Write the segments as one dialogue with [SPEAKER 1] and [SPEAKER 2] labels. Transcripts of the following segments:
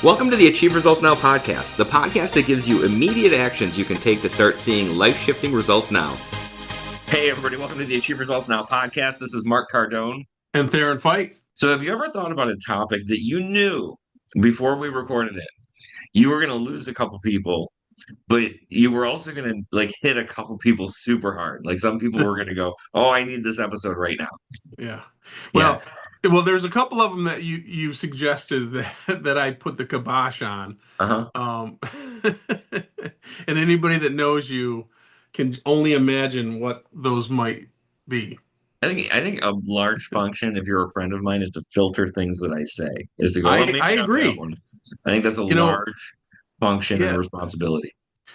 [SPEAKER 1] Welcome to the Achieve Results Now podcast, the podcast that gives you immediate actions you can take to start seeing life-shifting results now. Hey everybody, welcome to the Achieve Results Now podcast. This is Mark Cardone.
[SPEAKER 2] And Theron Feidt.
[SPEAKER 1] So have you ever thought about a topic that you knew before we recorded it, you were going to lose a couple people, but you were also going to hit a couple people super hard. Like some people were going to go, oh, I need this episode right now.
[SPEAKER 2] Yeah.
[SPEAKER 1] Yeah.
[SPEAKER 2] Well, there's a couple of them that you suggested that I put the kibosh on.
[SPEAKER 1] Uh-huh.
[SPEAKER 2] And anybody that knows you can only imagine what those might be.
[SPEAKER 1] I think a large function, if you're a friend of mine, is to filter things that I say. Is to go, well, maybe
[SPEAKER 2] I
[SPEAKER 1] not
[SPEAKER 2] agree.
[SPEAKER 1] that one. I think that's a large function and responsibility.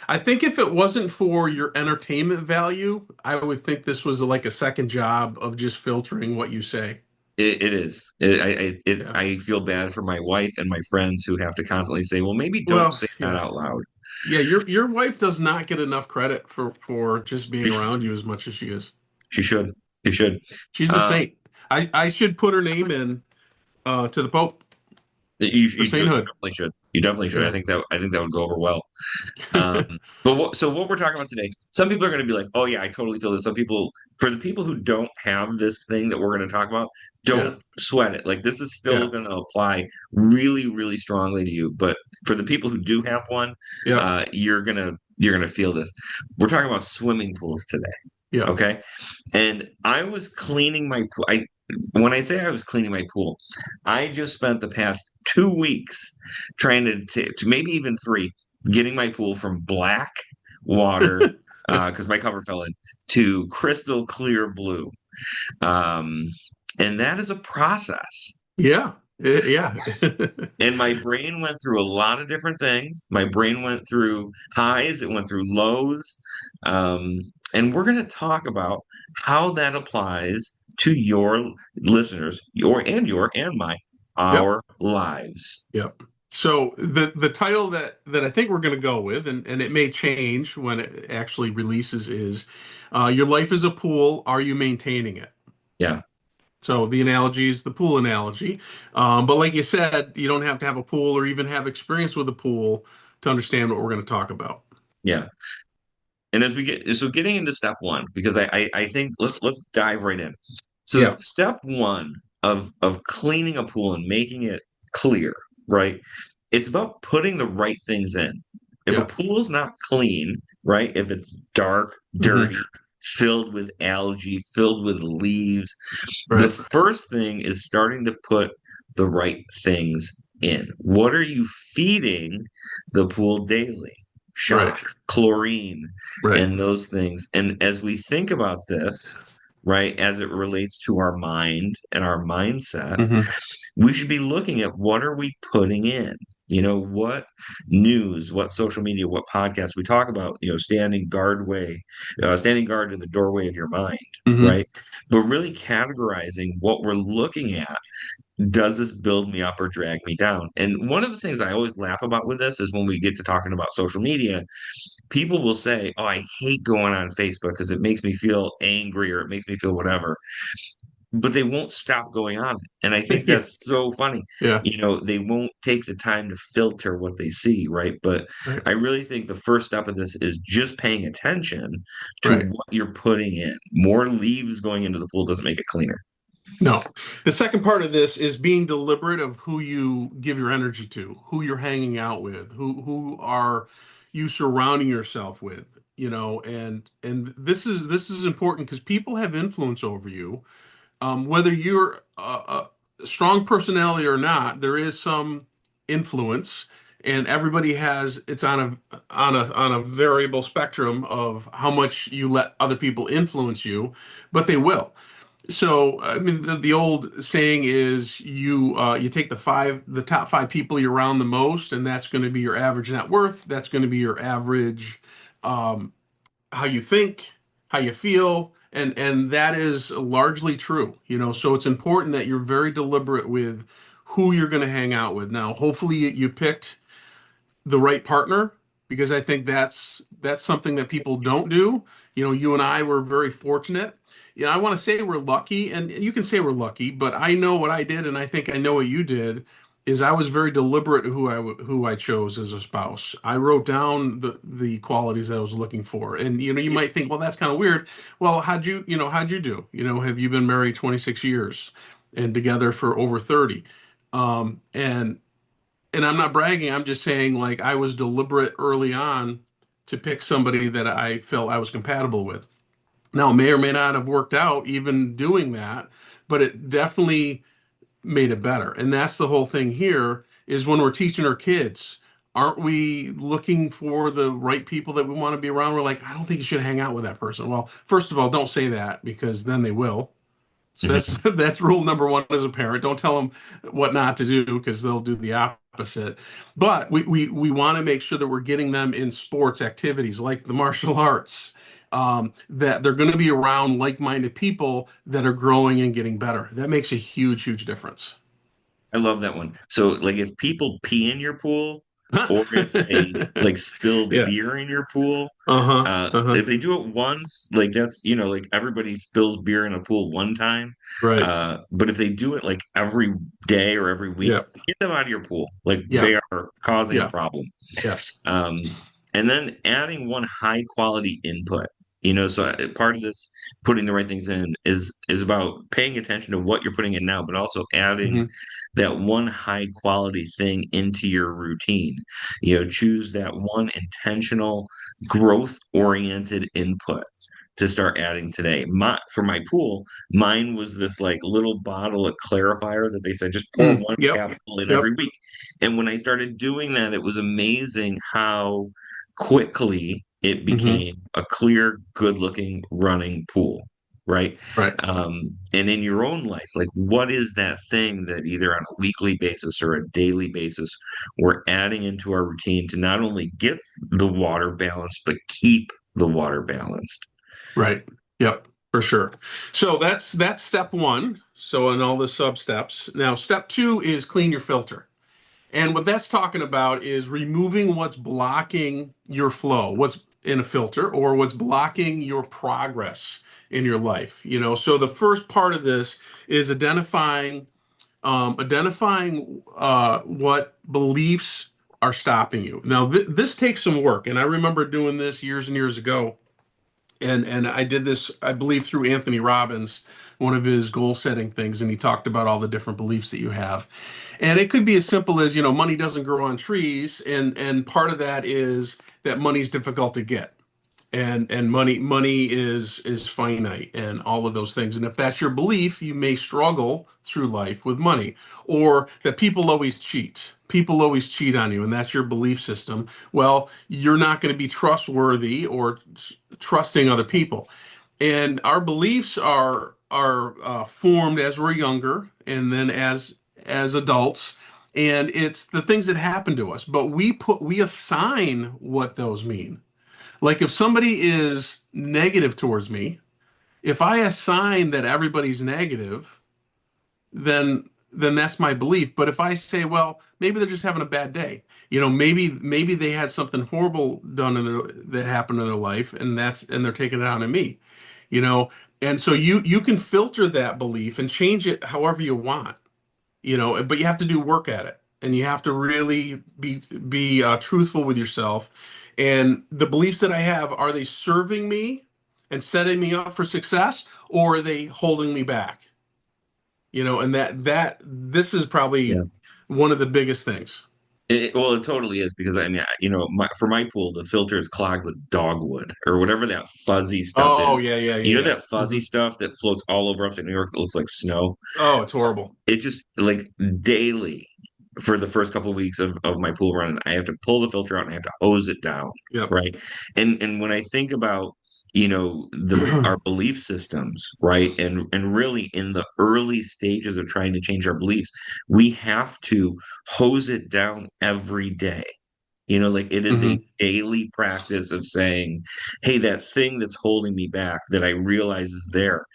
[SPEAKER 2] I think if it wasn't for your entertainment value, I would think this was like a second job of just filtering what you say.
[SPEAKER 1] It is. I feel bad for my wife and my friends who have to constantly say, well, maybe don't say that out loud.
[SPEAKER 2] Yeah, your wife does not get enough credit for just being around you as much as she is.
[SPEAKER 1] She should. She should.
[SPEAKER 2] She's a saint. I should put her name in to the Pope.
[SPEAKER 1] You definitely should. You definitely should. Yeah. I think that would go over well. But what we're talking about today, some people are going to be like, oh yeah, I totally feel this. Some people, for the people who don't have this thing that we're going to talk about, don't sweat it. Like this is still going to apply really, really strongly to you. But for the people who do have one, you're gonna feel this. We're talking about swimming pools today.
[SPEAKER 2] Yeah.
[SPEAKER 1] Okay. And I was cleaning my pool. When I say I was cleaning my pool, I just spent the past 2 weeks trying to maybe even 3, getting my pool from black water because my cover fell in to crystal clear blue. And that is a process.
[SPEAKER 2] Yeah. Yeah.
[SPEAKER 1] And my brain went through a lot of different things. My brain went through highs, it went through lows. And we're going to talk about how that applies to your listeners, our lives.
[SPEAKER 2] Yep. So the title that I think we're going to go with, and it may change when it actually releases, is Your Life is a Pool. Are you maintaining it?
[SPEAKER 1] Yeah.
[SPEAKER 2] So the analogy is the pool analogy. But like you said, you don't have to have a pool or even have experience with a pool to understand what we're going to talk about.
[SPEAKER 1] Yeah. And as we getting into step 1, because I think let's dive right in. So step 1 of cleaning a pool and making it clear, right? It's about putting the right things in. If a pool is not clean, right? If it's dark, dirty, filled with algae, filled with leaves, the first thing is starting to put the right things in. What are you feeding the pool daily? Shock, chlorine, and those things. And as we think about this, right, as it relates to our mind and our mindset, we should be looking at what are we putting in? You know, what news, what social media, what podcasts we talk about, standing guard in the doorway of your mind, right? But really categorizing what we're looking at. Does this build me up or drag me down? And one of the things I always laugh about with this is when we get to talking about social media, people will say, oh, I hate going on Facebook because it makes me feel angry or it makes me feel whatever. But they won't stop going on it. And I think that's so funny.
[SPEAKER 2] Yeah.
[SPEAKER 1] They won't take the time to filter what they see, right? But I really think the first step of this is just paying attention to what you're putting in. More leaves going into the pool doesn't make it cleaner.
[SPEAKER 2] No. The second part of this is being deliberate of who you give your energy to, who you're hanging out with, who are you surrounding yourself with, and this is important because people have influence over you. Whether you're a strong personality or not, there is some influence, and everybody it's on a variable spectrum of how much you let other people influence you, but they will. So, I mean, the old saying is you take the top 5 people you're around the most, and that's going to be your average net worth. That's going to be your average, how you think, how you feel, and that is largely true. So it's important that you're very deliberate with who you're going to hang out with. Now, hopefully, you picked the right partner, because I think that's something that people don't do. You and I were very fortunate. I want to say we're lucky, and you can say we're lucky, but I know what I did, and I think I know what you did. is I was very deliberate who I chose as a spouse. I wrote down the qualities that I was looking for. And you might think, well, that's kind of weird. Well, how'd you do? Have you been married 26 years and together for over 30? Um, and and I'm not bragging, I'm just saying like I was deliberate early on to pick somebody that I felt I was compatible with. Now, it may or may not have worked out even doing that, but it definitely made it better. And that's the whole thing here is when we're teaching our kids, aren't we looking for the right people that we want to be around? We're like, I don't think you should hang out with that person. Well, first of all, don't say that because then they will. So that's
[SPEAKER 1] Mhm.
[SPEAKER 2] that's rule number one as a parent. Don't tell them what not to do because they'll do the opposite. But we want to make sure that we're getting them in sports activities like the martial arts, that they're going to be around like-minded people that are growing and getting better. That makes a huge, huge difference.
[SPEAKER 1] I love that one. So, like, if people pee in your pool, or if they like spill
[SPEAKER 2] Yeah.
[SPEAKER 1] beer in your pool,
[SPEAKER 2] Uh-huh. Uh-huh.
[SPEAKER 1] if they do it once, like that's like everybody spills beer in a pool one time.
[SPEAKER 2] Right.
[SPEAKER 1] But if they do it like every day or every week,
[SPEAKER 2] Yeah.
[SPEAKER 1] get them out of your pool. Like
[SPEAKER 2] Yeah.
[SPEAKER 1] they are causing a
[SPEAKER 2] Yeah.
[SPEAKER 1] problem.
[SPEAKER 2] Yes.
[SPEAKER 1] And then adding one high quality input. So part of this putting the right things in is about paying attention to what you're putting in now, but also adding
[SPEAKER 2] Hmm.
[SPEAKER 1] that one high quality thing into your routine. Choose that one intentional growth oriented input to start adding today. For my pool, mine was this like little bottle of clarifier that they said just pour
[SPEAKER 2] Mm.
[SPEAKER 1] one
[SPEAKER 2] Yep.
[SPEAKER 1] capsule in every
[SPEAKER 2] Yep.
[SPEAKER 1] week. And when I started doing that, it was amazing how quickly it
[SPEAKER 2] Hmm.
[SPEAKER 1] became a clear, good looking running pool. Right.
[SPEAKER 2] Right.
[SPEAKER 1] And in your own life, like what is that thing that either on a weekly basis or a daily basis we're adding into our routine to not only get the water balanced, but keep the water balanced?
[SPEAKER 2] Right. Yep. For sure. So that's step one. So in all the sub steps. Now, step two is clean your filter. And what that's talking about is removing what's blocking your flow, what's in a filter, or what's blocking your progress in your life. So the first part of this is identifying what beliefs are stopping you. Now, this takes some work, and I remember doing this years and years ago. And I did this, I believe, through Anthony Robbins, one of his goal setting things, and he talked about all the different beliefs that you have. And it could be as simple as, money doesn't grow on trees, and part of that is that money's difficult to get, and money is finite and all of those things. And if that's your belief, you may struggle through life with money. Or that people always cheat on you, and that's your belief system. Well, you're not going to be trustworthy or trusting other people. And our beliefs are formed as we're younger and then as adults, and it's the things that happen to us, but we assign what those mean. Like if somebody is negative towards me, if I assign that everybody's negative, then that's my belief. But if I say, well, maybe they're just having a bad day, maybe they had something horrible done that happened in their life, and they're taking it out on me, you know. And so you can filter that belief and change it however you want, but you have to do work at it, and you have to really be truthful with yourself. And the beliefs that I have, are they serving me and setting me up for success, or are they holding me back? And that this is
[SPEAKER 1] Yeah.
[SPEAKER 2] probably one of the biggest things.
[SPEAKER 1] Well, it totally is because I mean, for my pool, the filter is clogged with dogwood or whatever that fuzzy stuff
[SPEAKER 2] Oh,
[SPEAKER 1] is.
[SPEAKER 2] yeah, yeah,
[SPEAKER 1] You
[SPEAKER 2] yeah,
[SPEAKER 1] know
[SPEAKER 2] yeah.
[SPEAKER 1] that fuzzy
[SPEAKER 2] Hmm.
[SPEAKER 1] stuff that floats all over upstate New York that looks like snow?
[SPEAKER 2] Oh, it's horrible.
[SPEAKER 1] It just like daily for the first couple of weeks of my pool run, I have to pull the filter out and I have to hose it down,
[SPEAKER 2] Yep.
[SPEAKER 1] right? And when I think about the our belief systems, right, and really in the early stages of trying to change our beliefs, we have to hose it down every day. Like it is a
[SPEAKER 2] Hmm.
[SPEAKER 1] daily practice of saying, hey, that thing that's holding me back that I realize is there,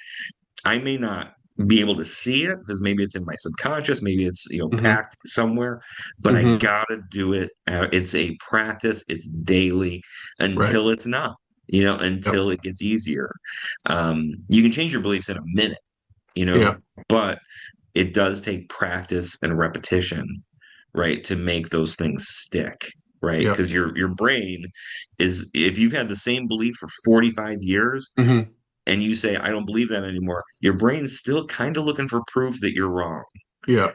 [SPEAKER 1] I may not be able to see it because maybe it's in my subconscious, maybe it's
[SPEAKER 2] Hmm.
[SPEAKER 1] packed somewhere, but I
[SPEAKER 2] Hmm.
[SPEAKER 1] gotta do it. It's a practice. It's daily
[SPEAKER 2] Right.
[SPEAKER 1] until it's not.
[SPEAKER 2] Yep.
[SPEAKER 1] Until it gets easier. You can change your beliefs in a minute.
[SPEAKER 2] Yeah.
[SPEAKER 1] But it does take practice and repetition. right, to make those things stick, right?
[SPEAKER 2] Yep.
[SPEAKER 1] Because your brain is, if you've had the same belief for 45 years
[SPEAKER 2] Hmm.
[SPEAKER 1] and you say, I don't believe that anymore, your brain's still kind of looking for proof that you're wrong.
[SPEAKER 2] Yeah.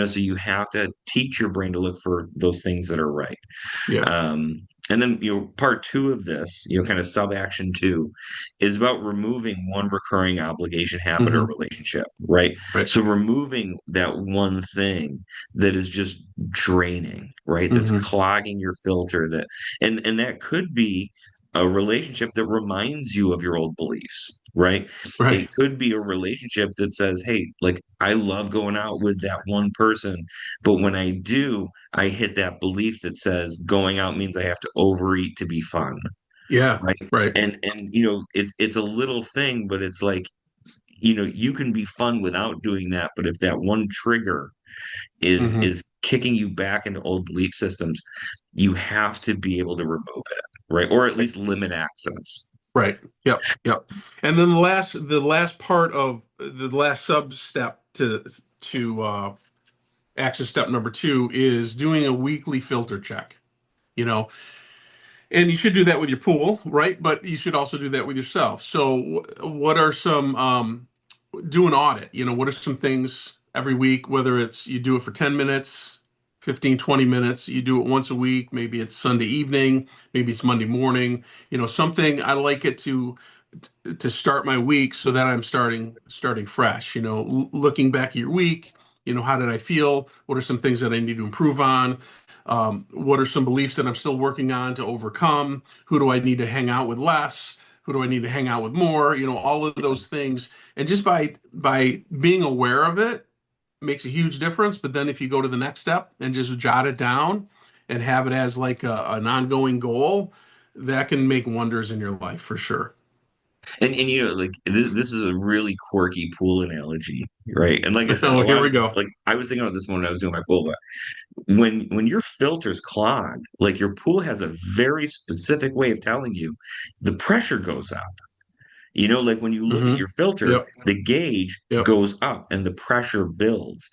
[SPEAKER 1] So you have to teach your brain to look for those things that are right.
[SPEAKER 2] Yeah.
[SPEAKER 1] Um, and then, part two of this, kind of sub action two, is about removing one recurring obligation, habit, or
[SPEAKER 2] Hmm.
[SPEAKER 1] relationship, right?
[SPEAKER 2] Right.
[SPEAKER 1] So removing that one thing that is just draining, right? That's
[SPEAKER 2] Hmm.
[SPEAKER 1] clogging your filter, and that could be a relationship that reminds you of your old beliefs, right? It
[SPEAKER 2] Right.
[SPEAKER 1] could be a relationship that says, hey, like, I love going out with that one person, but when I do, I hit that belief that says going out means I have to overeat to be fun,
[SPEAKER 2] Yeah.
[SPEAKER 1] right?
[SPEAKER 2] Right.
[SPEAKER 1] And it's a little thing, but it's like, you can be fun without doing that, but if that one trigger
[SPEAKER 2] Hmm.
[SPEAKER 1] is kicking you back into old belief systems, you have to be able to remove it, right? Or at least limit access.
[SPEAKER 2] Right. Yep. Yep. And then the last part of the last sub step to action step number two is doing a weekly filter check. You know, and you should do that with your pool, right? But you should also do that with yourself. So, what are some do an audit? What are some things every week, whether it's you do it for 10 minutes, 15, 20 minutes, you do it once a week, maybe it's Sunday evening, maybe it's Monday morning, something I like it to start my week so that I'm starting fresh, looking back at your week, how did I feel? What are some things that I need to improve on? What are some beliefs that I'm still working on to overcome? Who do I need to hang out with less? Who do I need to hang out with more? All of those things. And just by being aware of it makes a huge difference. But then if you go to the next step and just jot it down and have it as like an ongoing goal, that can make wonders in your life for sure.
[SPEAKER 1] And like, this is a really quirky pool analogy, right? And like I said, a
[SPEAKER 2] Oh, here
[SPEAKER 1] lot
[SPEAKER 2] we
[SPEAKER 1] of this,
[SPEAKER 2] go.
[SPEAKER 1] like, I was thinking about this when I was doing my pool, but when your filter's clogged, like, your pool has a very specific way of telling you the pressure goes up. Like, when you look at
[SPEAKER 2] Hmm.
[SPEAKER 1] your filter,
[SPEAKER 2] Yep.
[SPEAKER 1] the gauge
[SPEAKER 2] Yep.
[SPEAKER 1] goes up and the pressure builds.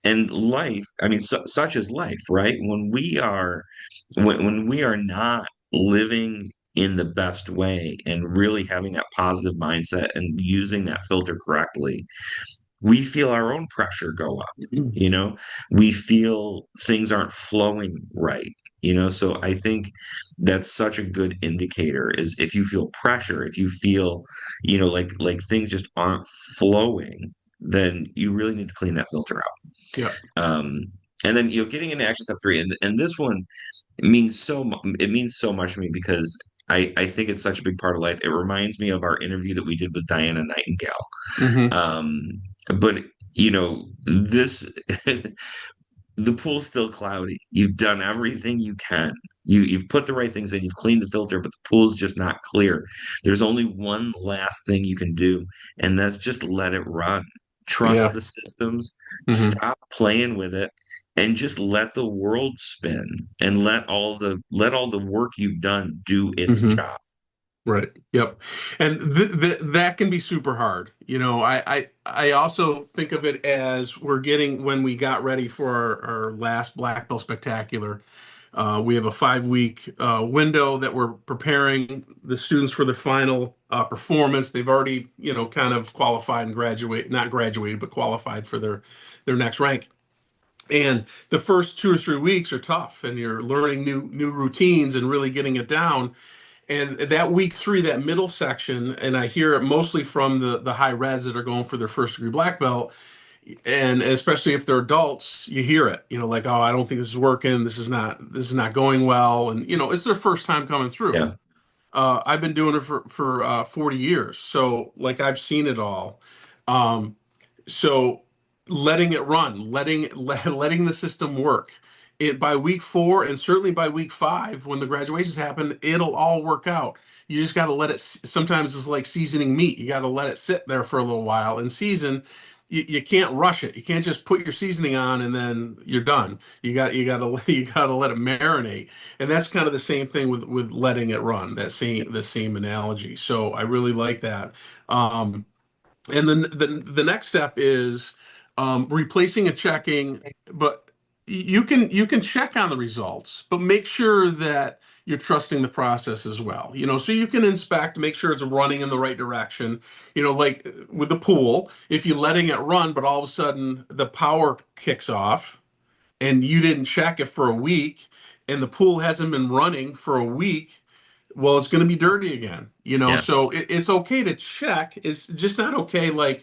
[SPEAKER 1] And life, I mean, such is life, right? When we are not living in the best way and really having that positive mindset and using that filter correctly, we feel our own pressure go up. you know we feel things aren't flowing right. So I think that's such a good indicator, is if you feel pressure, if you feel like things just aren't flowing, then you really need to clean that filter
[SPEAKER 2] Yep.
[SPEAKER 1] out. And then, getting into action step three, and this one it means so much to me, because I think it's such a big part of life. It reminds me of our interview that we did with Diana Nightingale.
[SPEAKER 2] Hmm.
[SPEAKER 1] um, but this the pool's still cloudy. You've done everything you can. You've put the right things in, you've cleaned the filter, but the pool's just not clear. There's only one last thing you can do, and that's just let it run. Trust
[SPEAKER 2] Yeah.
[SPEAKER 1] the systems,
[SPEAKER 2] Hmm.
[SPEAKER 1] stop playing with it, and just let the world spin, and let all the work you've done do its
[SPEAKER 2] Hmm.
[SPEAKER 1] job.
[SPEAKER 2] Right. Yep. And that can be super hard. I also think of it as when we got ready for our last Black Belt Spectacular. We have a 5 week window that we're preparing the students for the final performance. They've already, kind of qualified and not graduated, but qualified for their next rank. And the first 2 or 3 weeks are tough, and you're learning new routines and really getting it down. And that week three, that middle section, and I hear it mostly from the high reds that are going for their first degree black belt, and especially if they're adults, you hear it. Like, oh, I don't think this is working. This is not going well, and it's their first time coming through.
[SPEAKER 1] Yeah.
[SPEAKER 2] I've been doing it for 40 years, so like I've seen it all. Um, so letting it run, letting the system work. It by week four and certainly by week five, when the graduations happen, it'll all work out. You just got to let it. Sometimes it's like seasoning meat. You got to let it sit there for a little while and season. You can't rush it. You can't just put your seasoning on and then you're done. You got to let it marinate. And that's kind of the same thing with letting it run. The same analogy. So I really like that. And then the next step is replacing and checking, but you can check on the results, but make sure that you're trusting the process as well. So you can inspect, make sure it's running in the right direction. Like with the pool, if you're letting it run, but all of a sudden the power kicks off and you didn't check it for a week, and the pool hasn't been running for a week, well, it's going to be dirty again.
[SPEAKER 1] Yeah,
[SPEAKER 2] So it's okay to check. It's just not okay, like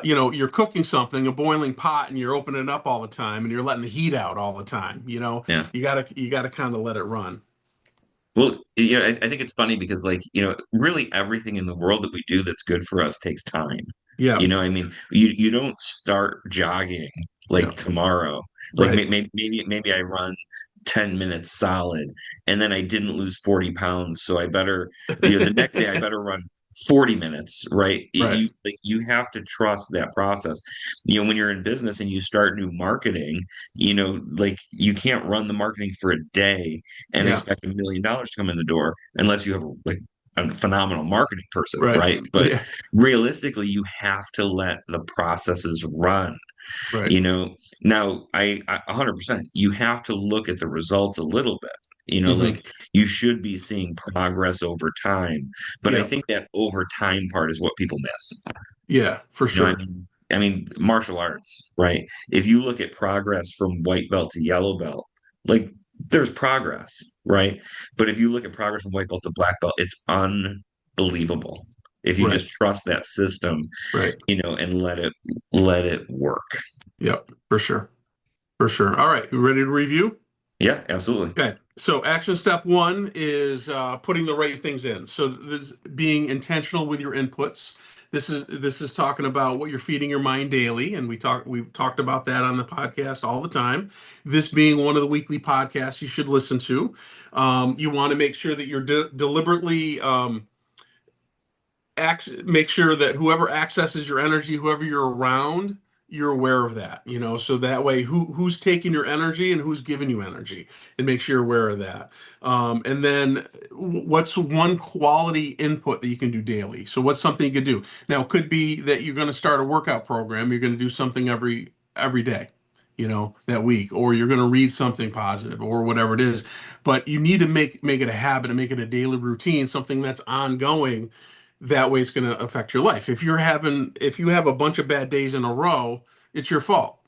[SPEAKER 2] you're cooking something, a boiling pot, and you're opening it up all the time, and you're letting the heat out all the time.
[SPEAKER 1] yeah.
[SPEAKER 2] You gotta kind of let it run.
[SPEAKER 1] Well, I think it's funny because, like, really everything in the world that we do that's good for us takes time.
[SPEAKER 2] Yeah,
[SPEAKER 1] I mean, you don't start jogging like
[SPEAKER 2] yeah,
[SPEAKER 1] tomorrow. Like
[SPEAKER 2] right.
[SPEAKER 1] maybe I run 10 minutes solid, and then I didn't lose 40 pounds, so I better, the next day I better run 40 minutes, right?
[SPEAKER 2] Right.
[SPEAKER 1] You have to trust that process. When you're in business and you start new marketing, like, you can't run the marketing for a day and
[SPEAKER 2] Yeah,
[SPEAKER 1] expect $1 million to come in the door unless you have like a phenomenal marketing person,
[SPEAKER 2] right.
[SPEAKER 1] right? But
[SPEAKER 2] Yeah,
[SPEAKER 1] realistically, you have to let the processes run.
[SPEAKER 2] right.
[SPEAKER 1] you know Now, I 100%, you have to look at the results a little bit.
[SPEAKER 2] Hmm.
[SPEAKER 1] Like, you should be seeing progress over time, but I
[SPEAKER 2] Yeah,
[SPEAKER 1] think that over time part is what people miss.
[SPEAKER 2] yeah, for
[SPEAKER 1] I
[SPEAKER 2] sure.
[SPEAKER 1] mean, martial arts, right? If you look at progress from white belt to yellow belt, like, there's progress, right? But if you look at progress from white belt to black belt, it's unbelievable. If you
[SPEAKER 2] Right,
[SPEAKER 1] just trust that system,
[SPEAKER 2] right.
[SPEAKER 1] and let it work.
[SPEAKER 2] Yep, for sure, for sure. All right, you ready to review?
[SPEAKER 1] Yeah, absolutely.
[SPEAKER 2] Okay, so action step one is putting the right things in. So this being intentional with your inputs. This is talking about what you're feeding your mind daily, and we've talked about that on the podcast all the time. This being one of the weekly podcasts you should listen to. You want to make sure that you're deliberately make sure that whoever accesses your energy, whoever you're around, you're aware of that, so that way who's taking your energy and who's giving you energy, and make sure you're aware of that. And then what's one quality input that you can do daily? So what's something you could do? Now, it could be that you're going to start a workout program. You're going to do something every day, that week, or you're going to read something positive or whatever it is. But you need to make it a habit and make it a daily routine, something that's ongoing. That way it's going to affect your life. If you have a bunch of bad days in a row, it's your fault.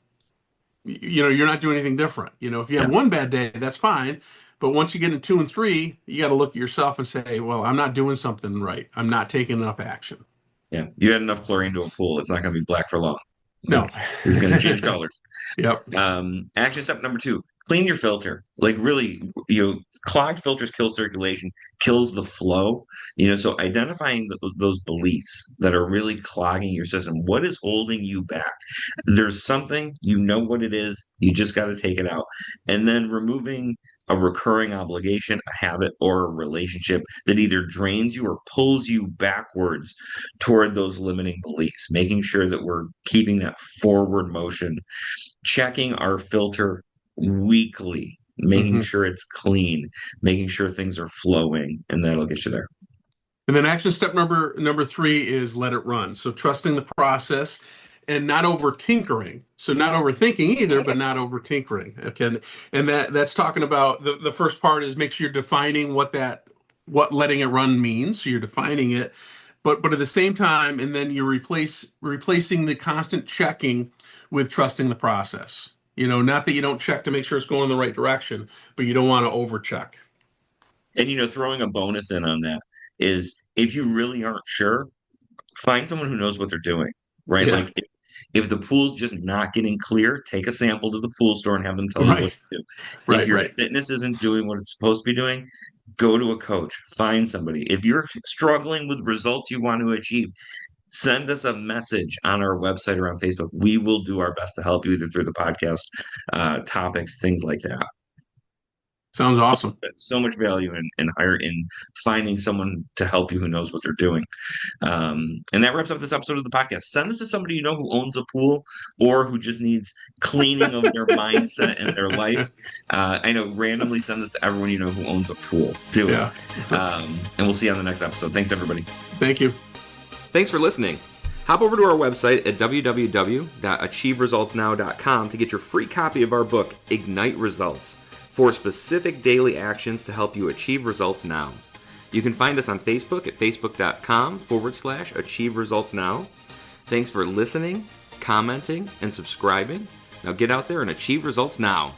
[SPEAKER 2] You're not doing anything different. If you have
[SPEAKER 1] Yeah,
[SPEAKER 2] one bad day, that's fine. But once you get in two and three, you got to look at yourself and say, well, I'm not doing something right. I'm not taking enough action.
[SPEAKER 1] yeah. You had enough chlorine to a pool. It's not going to be black for long.
[SPEAKER 2] No.
[SPEAKER 1] Like, it's going to change colors.
[SPEAKER 2] Yep.
[SPEAKER 1] Action step number two: clean your filter. Like, really, clogged filters kill circulation, kills the flow. So identifying those beliefs that are really clogging your system. What is holding you back? There's something, what it is. You just got to take it out. And then removing a recurring obligation, a habit, or a relationship that either drains you or pulls you backwards toward those limiting beliefs, making sure that we're keeping that forward motion, checking our filter weekly, making
[SPEAKER 2] Hmm.
[SPEAKER 1] sure it's clean, making sure things are flowing, and that'll get you there.
[SPEAKER 2] And then action step number three is let it run. So trusting the process and not over tinkering. So not overthinking either, but not over tinkering. Okay. And that's talking about the first part is make sure you're defining what letting it run means. So you're defining it, but at the same time, and then you're replacing the constant checking with trusting the process. Not that you don't check to make sure it's going in the right direction, but you don't want to over check.
[SPEAKER 1] And throwing a bonus in on that is, if you really aren't sure, find someone who knows what they're doing, right?
[SPEAKER 2] Yeah.
[SPEAKER 1] Like, if the pool's just not getting clear, take a sample to the pool store and have them tell you what
[SPEAKER 2] Right.
[SPEAKER 1] to do. If
[SPEAKER 2] Right.
[SPEAKER 1] your
[SPEAKER 2] Right.
[SPEAKER 1] fitness isn't doing what it's supposed to be doing, go to a coach, find somebody. If you're struggling with results you want to achieve, send us a message on our website or on Facebook. We will do our best to help you, either through the podcast, topics, things like that.
[SPEAKER 2] Sounds awesome.
[SPEAKER 1] So much value in finding someone to help you who knows what they're doing. And that wraps up this episode of the podcast. Send this to somebody you know who owns a pool, or who just needs cleaning of their mindset and their life. I know, randomly send this to everyone you know who owns a pool. Do it.
[SPEAKER 2] Yeah.
[SPEAKER 1] And we'll see you on the next episode. Thanks, everybody.
[SPEAKER 2] Thank you.
[SPEAKER 1] Thanks for listening.
[SPEAKER 3] Hop over to our website at www.achieveresultsnow.com to get your free copy of our book, Ignite Results, 4 specific daily actions to help you achieve results now. You can find us on Facebook at facebook.com/Achieve Results Now. Thanks for listening, commenting, and subscribing. Now get out there and achieve results now.